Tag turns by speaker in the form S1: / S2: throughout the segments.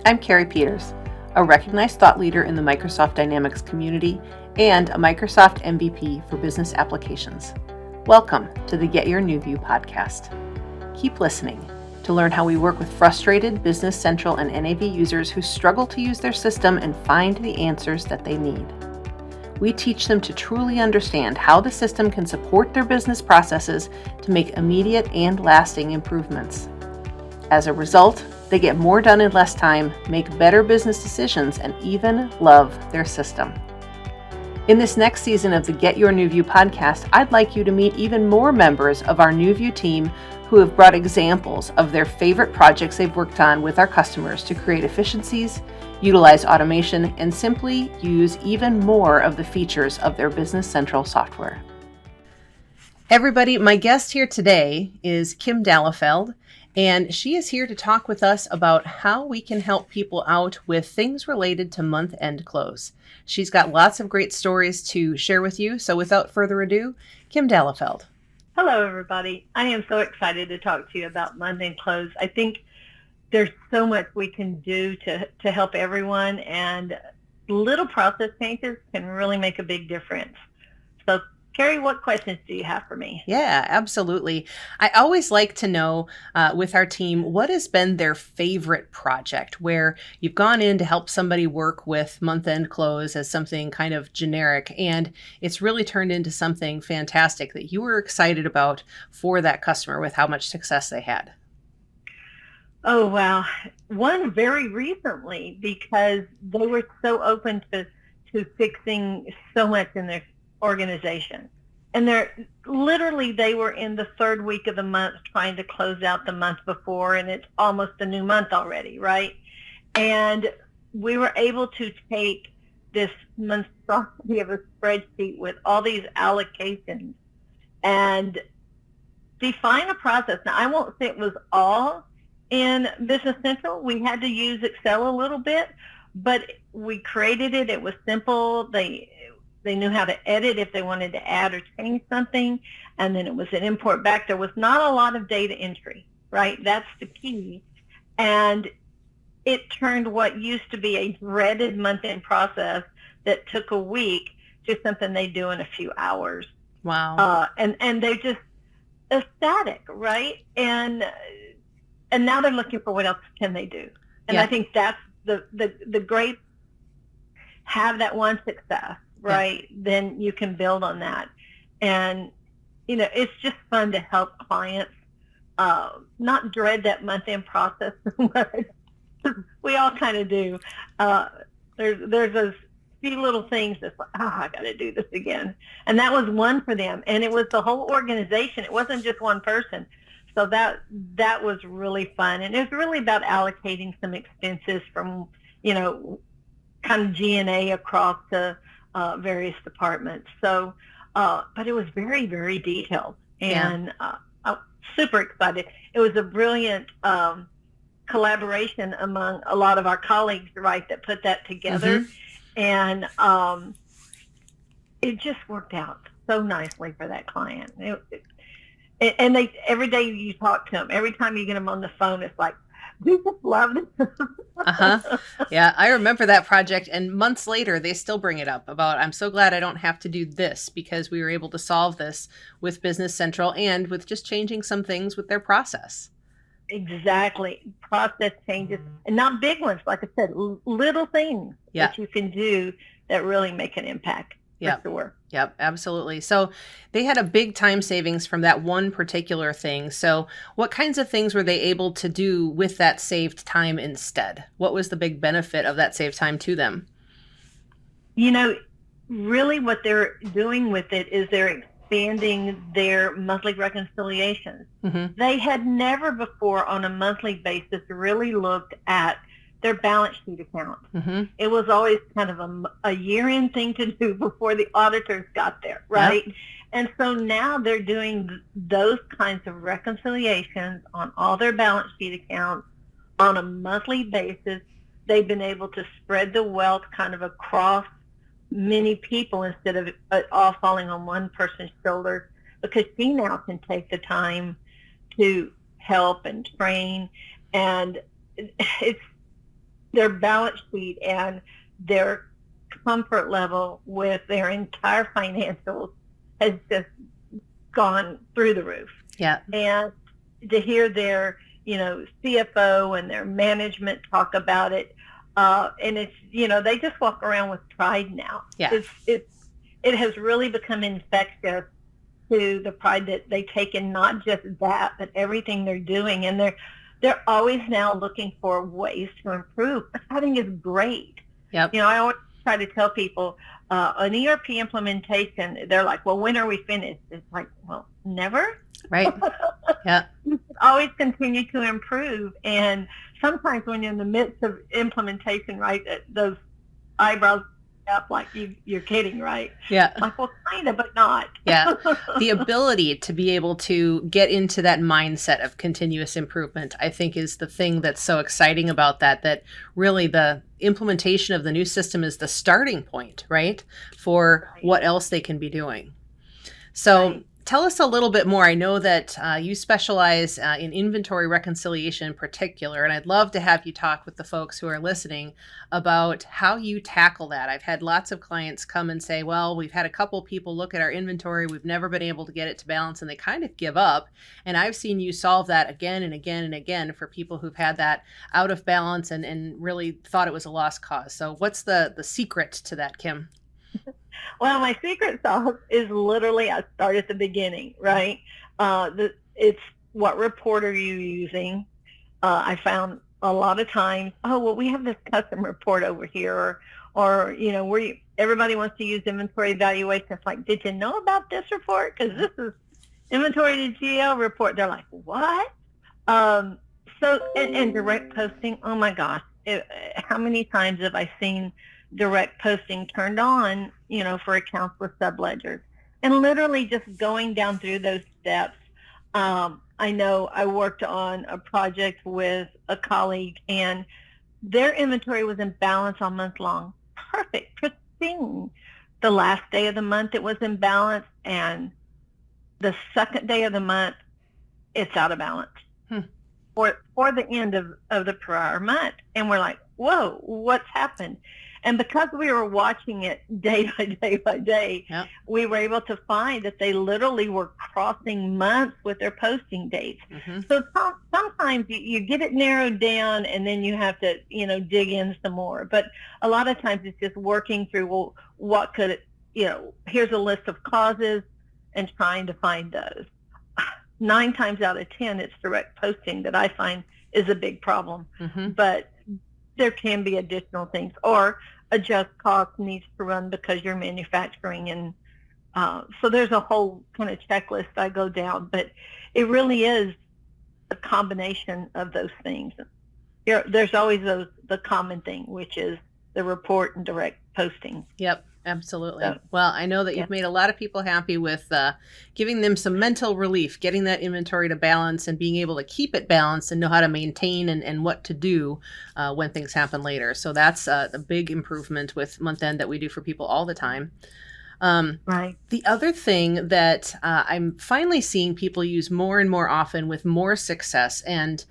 S1: I'm Carrie Peters, a recognized thought leader in the Microsoft Dynamics community and a Microsoft MVP for business applications. Welcome to the Get Your New View podcast. Keep listening to learn how we work with frustrated Business Central and NAV users who struggle to use their system and find the answers that they need. We teach them to truly understand how the system can support their business processes to make immediate and lasting improvements. As a result, they get more done in less time, make better business decisions, and even love their system. In this next season of the Get Your New View podcast, I'd like you to meet even more members of our New View team who have brought examples of their favorite projects they've worked on with our customers to create efficiencies, utilize automation, and simply use even more of the features of their Business Central software. Everybody, my guest here today is Kim Dallefeld, and she is here to talk with us about how we can help people out with things related to month-end close. She's got lots of great stories to share with you, so without further ado, Kim Dallefeld.
S2: Hello, everybody. I am so excited to talk to you about month-end close. I think there's so much we can do to help everyone, and little process changes can really make a big difference. So, Carrie, what questions do you have for me?
S1: Yeah, absolutely. I always like to know with our team, what has been their favorite project where you've gone in to help somebody work with month-end close as something kind of generic, and it's really turned into something fantastic that you were excited about for that customer with how much success they had.
S2: Oh, wow. One very recently, because they were so open to fixing so much in their organization. And they were in the third week of the month trying to close out the month before, and it's almost a new month already, right? And we were able to take this monstrosity of a spreadsheet with all these allocations and define a process. Now, I won't say it was all in Business Central. We had to use Excel a little bit, but we created it. It was simple. They knew how to edit if they wanted to add or change something, and then it was an import back. There was not a lot of data entry, right? That's the key. And it turned what used to be a dreaded month-end process that took a week to something they do in a few hours.
S1: Wow.
S2: And they're just ecstatic, right? And now they're looking for what else can they do. And yeah. I think that's the great, have that one success, right? Yeah. Then you can build on that. And, it's just fun to help clients not dread that month-end process so much. We all kind of do. There's those few little things that's like, I got to do this again. And that was one for them. And it was the whole organization. It wasn't just one person. So that was really fun. And it was really about allocating some expenses from, kind of G&A across the various departments. So, but it was very, very detailed. And I'm super excited. It was a brilliant collaboration among a lot of our colleagues, right, that put that together. Mm-hmm. And it just worked out so nicely for that client. And they, every day you talk to them, every time you get them on the phone, it's like, we just love it.
S1: Yeah, I remember that project, and months later, they still bring it up about, I'm so glad I don't have to do this because we were able to solve this with Business Central and with just changing some things with their process. Exactly.
S2: Process changes, and not big ones. Like I said, little things that you can do that really make an impact.
S1: Yep. Sure. Yep, absolutely. So they had a big time savings from that one particular thing. So what kinds of things were they able to do with that saved time instead? What was the big benefit of that saved time to them?
S2: Really what they're doing with it is they're expanding their monthly reconciliations. Mm-hmm. They had never before on a monthly basis really looked at their balance sheet account. Mm-hmm. It was always kind of a year-end thing to do before the auditors got there, right? Yep. And so now they're doing those kinds of reconciliations on all their balance sheet accounts on a monthly basis. They've been able to spread the wealth kind of across many people instead of it all falling on one person's shoulders, because she now can take the time to help and train. And their balance sheet and their comfort level with their entire financials has just gone through the roof.
S1: Yeah.
S2: And to hear their, CFO and their management talk about it, and it's, they just walk around with pride now.
S1: Yeah.
S2: It has really become infectious to the pride that they take in not just that, but everything they're doing. And they're always now looking for ways to improve. I think it's great.
S1: Yep.
S2: I always try to tell people an ERP implementation, they're like, well, when are we finished? It's like, well, never.
S1: Right. Yeah.
S2: You should always continue to improve. And sometimes when you're in the midst of implementation, right, those eyebrows up like you're kidding, right?
S1: Yeah.
S2: Like, well, kind of, but not.
S1: Yeah. The ability to be able to get into that mindset of continuous improvement, I think, is the thing that's so exciting about that really the implementation of the new system is the starting point, right, for what else they can be doing. So tell us a little bit more. I know that you specialize in inventory reconciliation in particular, and I'd love to have you talk with the folks who are listening about how you tackle that. I've had lots of clients come and say, well, we've had a couple people look at our inventory. We've never been able to get it to balance, and they kind of give up. And I've seen you solve that again and again and again for people who've had that out of balance and really thought it was a lost cause. So what's the secret to that, Kim?
S2: Well, my secret sauce is literally I start at the beginning, right? It's what report are you using? I found a lot of times, we have this custom report over here, or everybody wants to use inventory evaluation. It's like, did you know about this report? Because this is inventory to GL report. They're like, what? And direct posting, oh my gosh, how many times have I seen direct posting turned on, for accounts with subledgers, and literally just going down through those steps. I know I worked on a project with a colleague, and their inventory was in balance all month long. Perfect, pristine. The last day of the month, it was in balance, and the second day of the month, it's out of balance for the end of the prior month. And we're like, whoa, what's happened? And because we were watching it day by day by day, we were able to find that they literally were crossing months with their posting dates. Mm-hmm. So sometimes you get it narrowed down, and then you have to, dig in some more. But a lot of times it's just working through, well, what could it, here's a list of causes and trying to find those. 9 times out of 10, it's direct posting that I find is a big problem. Mm-hmm. But there can be additional things, or a just cost needs to run because you're manufacturing. And so there's a whole kind of checklist I go down, but it really is a combination of those things. There's always the common thing, which is the report and direct posting.
S1: Yep. Absolutely. Well, I know that you've made a lot of people happy with giving them some mental relief, getting that inventory to balance and being able to keep it balanced and know how to maintain and what to do when things happen later. So that's the big improvement with month end that we do for people all the time.
S2: Right.
S1: The other thing that I'm finally seeing people use more and more often with more success and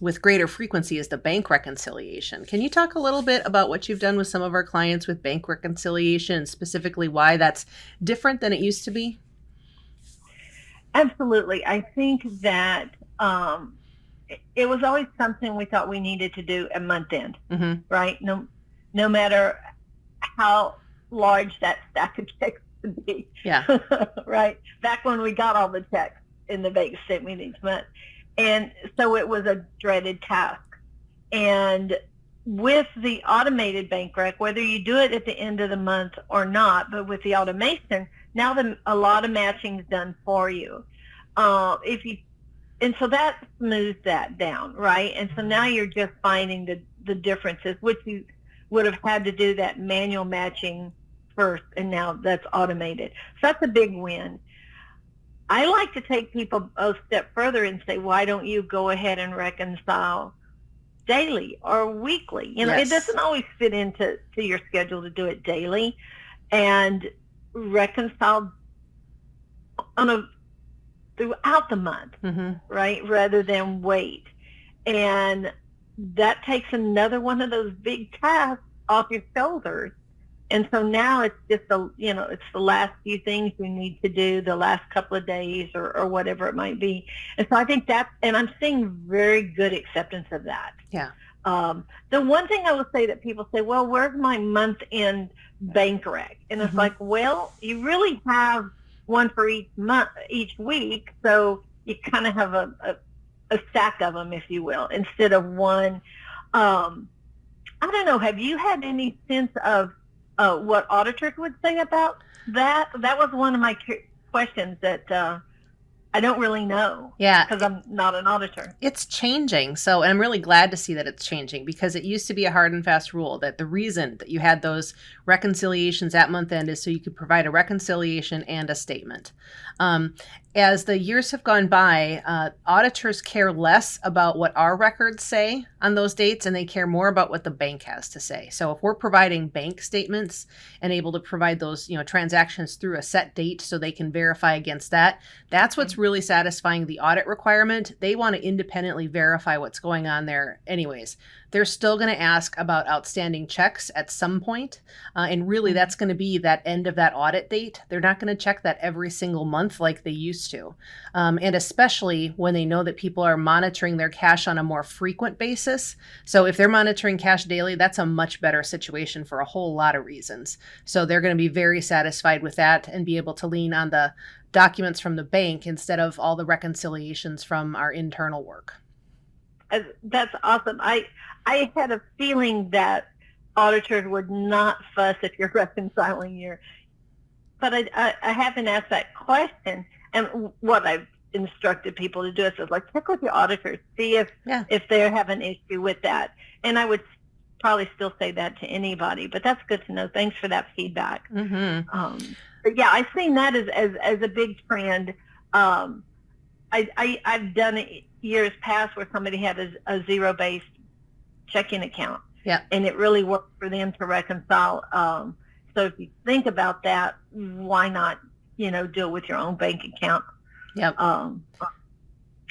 S1: with greater frequency is the bank reconciliation. Can you talk a little bit about what you've done with some of our clients with bank reconciliation, and specifically why that's different than it used to be?
S2: Absolutely. I think that it was always something we thought we needed to do at month end, mm-hmm. right? No matter how large that stack of checks would be.
S1: Yeah.
S2: Right? Back when we got all the checks in the bank statement each month. And so it was a dreaded task. And with the automated bank rec, whether you do it at the end of the month or not, but with the automation, now a lot of matching is done for you. And so that smooths that down, right? And so now you're just finding the differences, which you would have had to do that manual matching first, and now that's automated. So that's a big win. I like to take people a step further and say, why don't you go ahead and reconcile daily or weekly? It doesn't always fit into your schedule to do it daily, and reconcile throughout the month, mm-hmm. right, rather than wait. And that takes another one of those big tasks off your shoulders. And so now it's just it's the last few things you need to do, the last couple of days or whatever it might be. And so I think and I'm seeing very good acceptance of that.
S1: Yeah.
S2: The one thing I will say that people say, well, where's my month-end bank rec? And it's like, well, you really have one for each week, so you kind of have a stack of them, if you will, instead of one. I don't know. Have you had any sense of what auditors would say about that? That was one of my questions that I don't really know.
S1: Yeah.
S2: Because I'm not an auditor.
S1: It's changing. So, and I'm really glad to see that it's changing, because it used to be a hard and fast rule that the reason that you had those reconciliations at month end is so you could provide a reconciliation and a statement. As the years have gone by, auditors care less about what our records say on those dates, and they care more about what the bank has to say. So if we're providing bank statements and able to provide those, transactions through a set date so they can verify against that, that's what's really satisfying the audit requirement. They want to independently verify what's going on there anyways. They're still going to ask about outstanding checks at some point, and really that's going to be that end of that audit date. They're not going to check that every single month like they used to, and especially when they know that people are monitoring their cash on a more frequent basis. So if they're monitoring cash daily, that's a much better situation for a whole lot of reasons. So they're going to be very satisfied with that and be able to lean on the documents from the bank instead of all the reconciliations from our internal work.
S2: That's awesome. I had a feeling that auditors would not fuss if you're reconciling but I haven't asked that question. And what I've instructed people to do is check with your auditors, see if they have an issue with that. And I would probably still say that to anybody, but that's good to know. Thanks for that feedback. But yeah, I've seen that as a big trend. I've done it years past where somebody had a zero-based checking account.
S1: Yeah.
S2: And it really worked for them to reconcile. So if you think about that, why not, do it with your own bank account?
S1: Yep.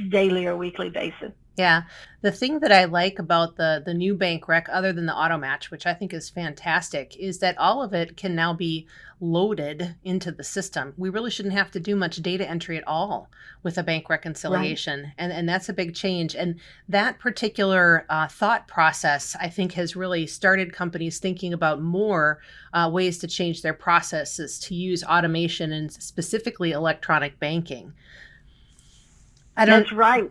S2: Daily or weekly basis.
S1: Yeah. The thing that I like about the new bank rec, other than the auto match, which I think is fantastic, is that all of it can now be loaded into the system. We really shouldn't have to do much data entry at all with a bank reconciliation. Right. And that's a big change. And that particular thought process, I think, has really started companies thinking about more ways to change their processes to use automation and specifically electronic banking.
S2: That's right.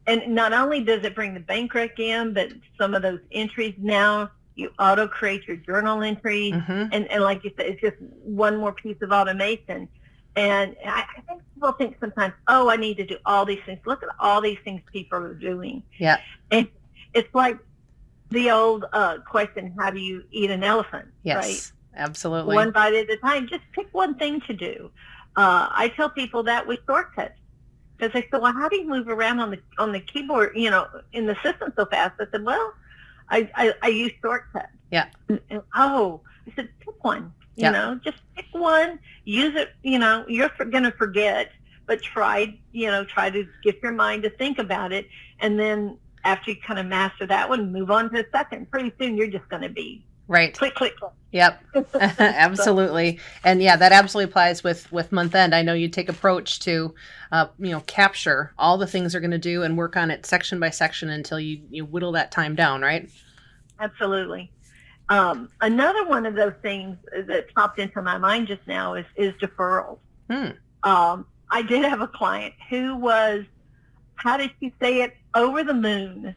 S2: And not only does it bring the bank rec in, but some of those entries now, you auto create your journal entry. And like you said, it's just one more piece of automation. And I think people think sometimes, I need to do all these things. Look at all these things people are doing.
S1: Yeah.
S2: And it's like the old question, how do you eat an elephant?
S1: Yes,
S2: right?
S1: Absolutely.
S2: One bite at a time. Just pick one thing to do. I tell people that with shortcuts. Because they said, well, how do you move around on the keyboard, in the system so fast? I said, well, I use shortcuts.
S1: Yeah.
S2: I said, pick one. Just pick one. Use it. You're going to forget, but try to get your mind to think about it, and then after you kind of master that one, move on to the second. Pretty soon, you're just going to be
S1: right.
S2: Click, click, click.
S1: Yep. Absolutely. And yeah, that absolutely applies with month end. I know you take approach to, capture all the things they're going to do and work on it section by section until you whittle that time down, right?
S2: Absolutely. Another one of those things that popped into my mind just now is deferrals. I did have a client who was, how did she say it, over the moon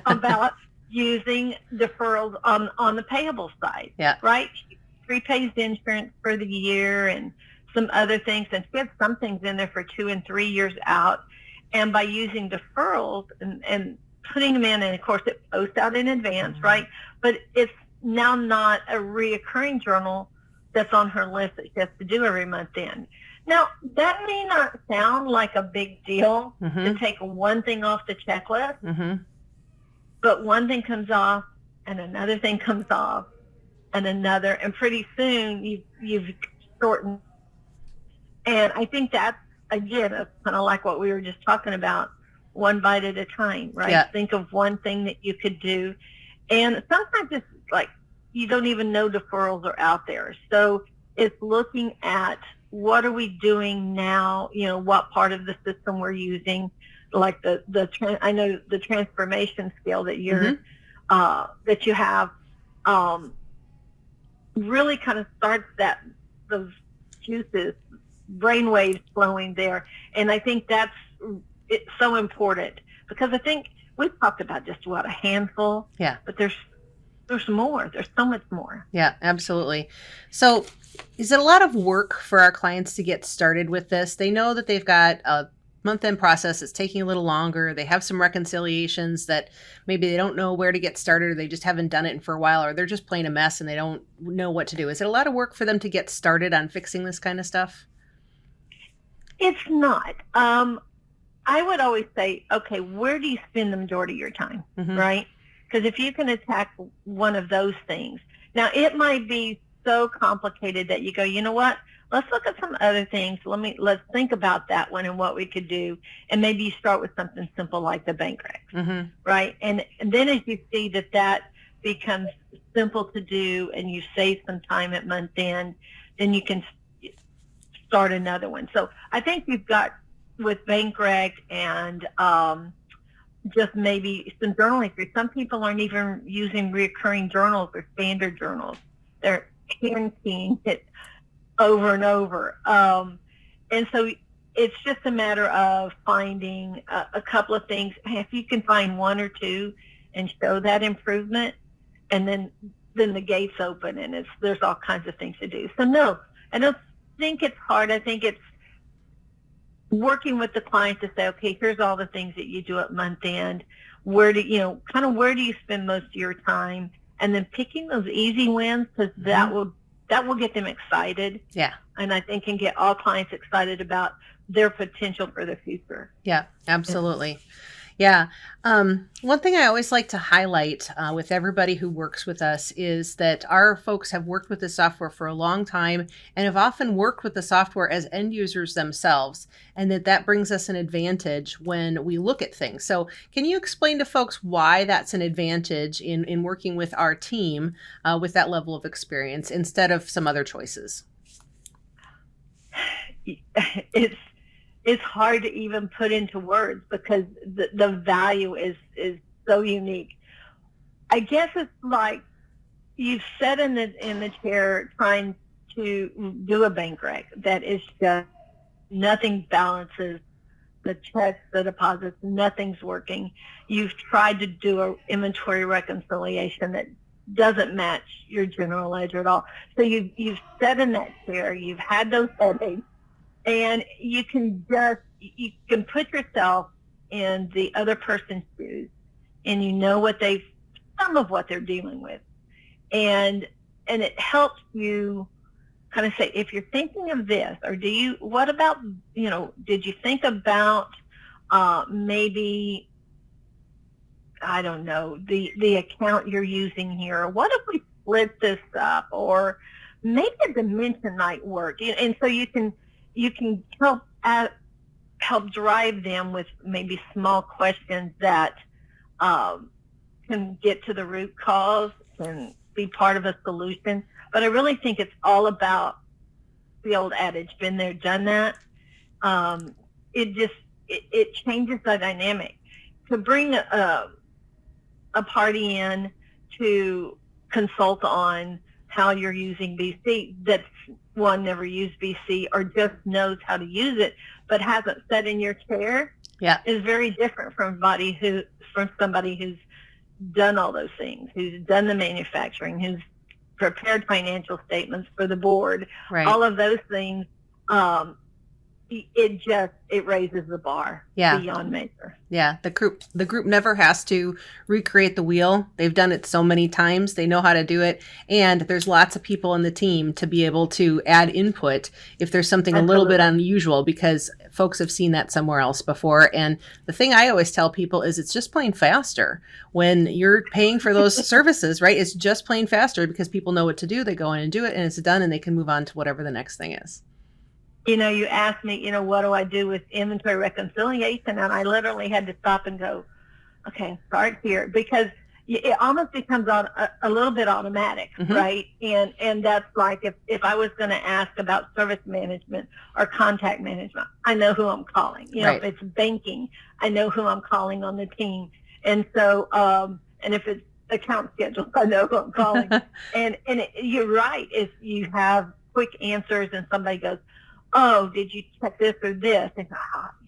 S2: about using deferrals on the payable side.
S1: Yeah.
S2: Right? She prepays insurance for the year and some other things, and she had some things in there for 2 and 3 years out. And by using deferrals and putting them in, and of course it posts out in advance, right? But it's now not a reoccurring journal that's on her list that she has to do every month end. Now, that may not sound like a big deal to take one thing off the checklist, but one thing comes off, and another thing comes off, and another, and pretty soon you've shortened. And I think that's, again, kind of like what we were just talking about. one bite at a time, right?
S1: Yeah.
S2: Think of one thing that you could do. And sometimes it's like you don't even know deferrals are out there. So it's looking at what are we doing now, what part of the system we're using, like I know the transformation scale that you're that you have really kind of starts those juices, brain waves flowing there. And I think it's so important, because I think we've talked about just a handful.
S1: Yeah.
S2: But there's more. There's so much more.
S1: Yeah, absolutely. So is it a lot of work for our clients to get started with this? They know that they've got a month-end process. It's taking a little longer. They have some reconciliations that maybe they don't know where to get started, or they just haven't done it for a while, or they're just playing a mess and they don't know what to do. Is it a lot of work for them to get started on fixing this kind of stuff?
S2: It's not. I would always say, okay, where do you spend the majority of your time, right? Because if you can attack one of those things, now it might be so complicated that you go, you know what? Let's look at some other things. Let's think about that one and what we could do. And maybe you start with something simple like the bank recs, right? And then as you see that becomes simple to do and you save some time at month end, then you can start another one. So I think you've got with bank rec and just maybe some journal entries. Some people aren't even using recurring journals or standard journals. They're hand keying it over and over. And so it's just a matter of finding a couple of things. If you can find one or two and show that improvement, and then the gates open and there's all kinds of things to do. So no, I don't think it's hard. I think it's working with the client to say, okay, here's all the things that you do at month end. Where do you spend most of your time? And then picking those easy wins, because that will get them excited.
S1: Yeah.
S2: And I think can get all clients excited about their potential for the future.
S1: Yeah, absolutely. Yeah. One thing I always like to highlight with everybody who works with us is that our folks have worked with the software for a long time and have often worked with the software as end users themselves, and that brings us an advantage when we look at things. So can you explain to folks why that's an advantage in working with our team with that level of experience instead of some other choices?
S2: It's hard to even put into words because the value is so unique. I guess it's like you've sat in the chair trying to do a bank rec that is just nothing balances the checks, the deposits, nothing's working. You've tried to do an inventory reconciliation that doesn't match your general ledger at all. So you've sat in that chair, you've had those headaches. And you can put yourself in the other person's shoes, and you know some of what they're dealing with, and it helps you kind of say, if you're thinking of this, or what about, did you think about maybe, I don't know, the account you're using here, or what if we split this up, or maybe a dimension might work, and so you can help drive them with maybe small questions that can get to the root cause and be part of a solution. But I really think it's all about the old adage, been there, done that. It changes the dynamic. To bring a party in to consult on how you're using BC, that's one never used BC or just knows how to use it but hasn't sat in your chair, is very different from somebody who's done all those things, who's done the manufacturing, who's prepared financial statements for the board, all of those things. It raises the bar beyond measure.
S1: Yeah, the group never has to recreate the wheel. They've done it so many times. They know how to do it. And there's lots of people in the team to be able to add input if there's something a little bit unusual, because folks have seen that somewhere else before. And the thing I always tell people is it's just plain faster when you're paying for those services, right? It's just plain faster because people know what to do. They go in and do it and it's done, and they can move on to whatever the next thing is.
S2: You asked me, what do I do with inventory reconciliation? And I literally had to stop and go, okay, start here, because it almost becomes a little bit automatic, right? And that's like if I was going to ask about service management or contact management, I know who I'm calling.
S1: Right.
S2: If it's banking, I know who I'm calling on the team. And so, and if it's account schedules, I know who I'm calling. You're right. If you have quick answers and somebody goes, oh, did you check this or this? And,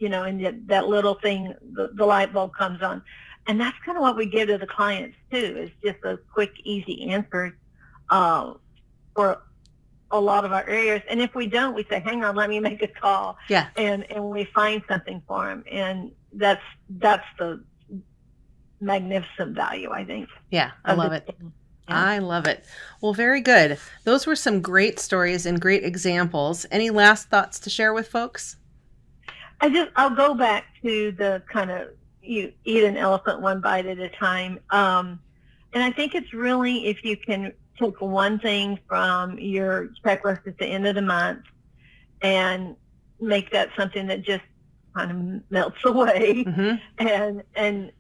S2: and that little thing, the light bulb comes on. And that's kind of what we give to the clients, too, is just those quick, easy answers for a lot of our areas. And if we don't, we say, hang on, let me make a call.
S1: Yeah.
S2: And we find something for them. And that's the magnificent value, I think.
S1: Yeah, I love it.
S2: Yeah.
S1: I love it. Well, very good. Those were some great stories and great examples. Any last thoughts to share with folks?
S2: I'll go back to the kind of, you eat an elephant one bite at a time. And I think it's really, if you can take one thing from your checklist at the end of the month and make that something that just kind of melts away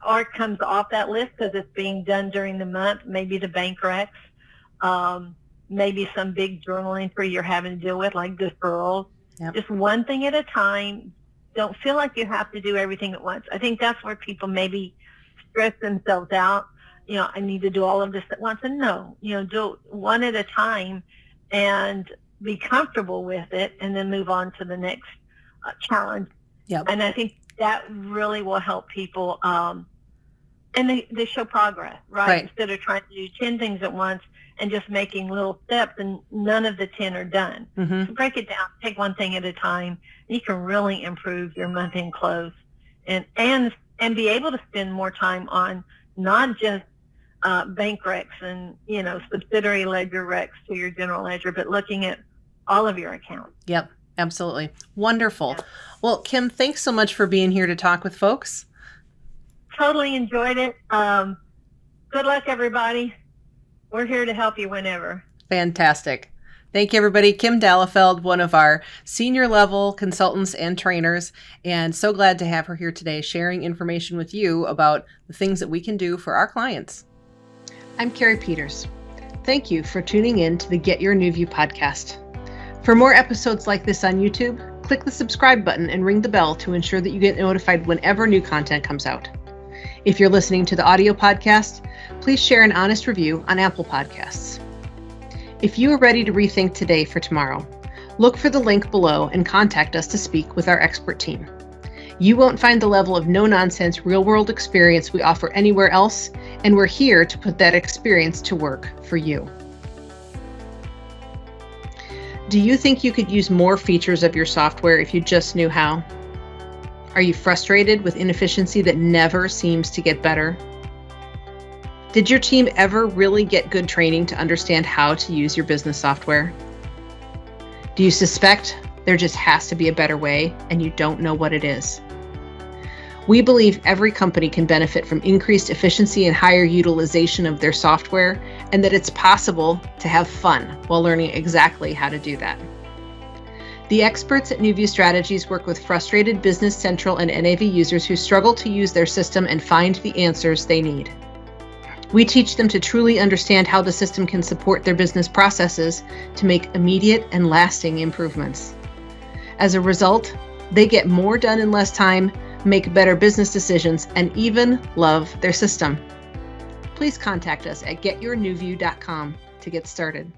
S2: or comes off that list because it's being done during the month, maybe the bank recs, maybe some big journal entry you're having to deal with, like deferrals. Yep. Just one thing at a time. Don't feel like you have to do everything at once. I think that's where people maybe stress themselves out. I need to do all of this at once. And no, do one at a time and be comfortable with it and then move on to the next challenge.
S1: Yep.
S2: And I think that really will help people. And they show progress, right? Instead of trying to do 10 things at once and just making little steps, and none of the 10 are done. So break it down, take one thing at a time, and you can really improve your month-end close and be able to spend more time on not just bank recs and, subsidiary ledger recs to your general ledger, but looking at all of your accounts.
S1: Yep, absolutely. Wonderful.
S2: Yeah.
S1: Well, Kim, thanks so much for being here to talk with folks.
S2: Totally enjoyed it. Good luck, everybody. We're here to help you whenever.
S1: Fantastic. Thank you, everybody. Kim Dallefeld, one of our senior level consultants and trainers, and so glad to have her here today sharing information with you about the things that we can do for our clients. I'm Carrie Peters. Thank you for tuning in to the Get Your New View podcast. For more episodes like this on YouTube, click the subscribe button and ring the bell to ensure that you get notified whenever new content comes out. If you're listening to the audio podcast, please share an honest review on Apple Podcasts. If you are ready to rethink today for tomorrow, look for the link below and contact us to speak with our expert team. You won't find the level of no-nonsense real-world experience we offer anywhere else, and we're here to put that experience to work for you. Do you think you could use more features of your software if you just knew how? Are you frustrated with inefficiency that never seems to get better? Did your team ever really get good training to understand how to use your business software? Do you suspect there just has to be a better way and you don't know what it is? We believe every company can benefit from increased efficiency and higher utilization of their software, and that it's possible to have fun while learning exactly how to do that. The experts at NewView Strategies work with frustrated Business Central and NAV users who struggle to use their system and find the answers they need. We teach them to truly understand how the system can support their business processes to make immediate and lasting improvements. As a result, they get more done in less time, make better business decisions, and even love their system. Please contact us at getyournewview.com to get started.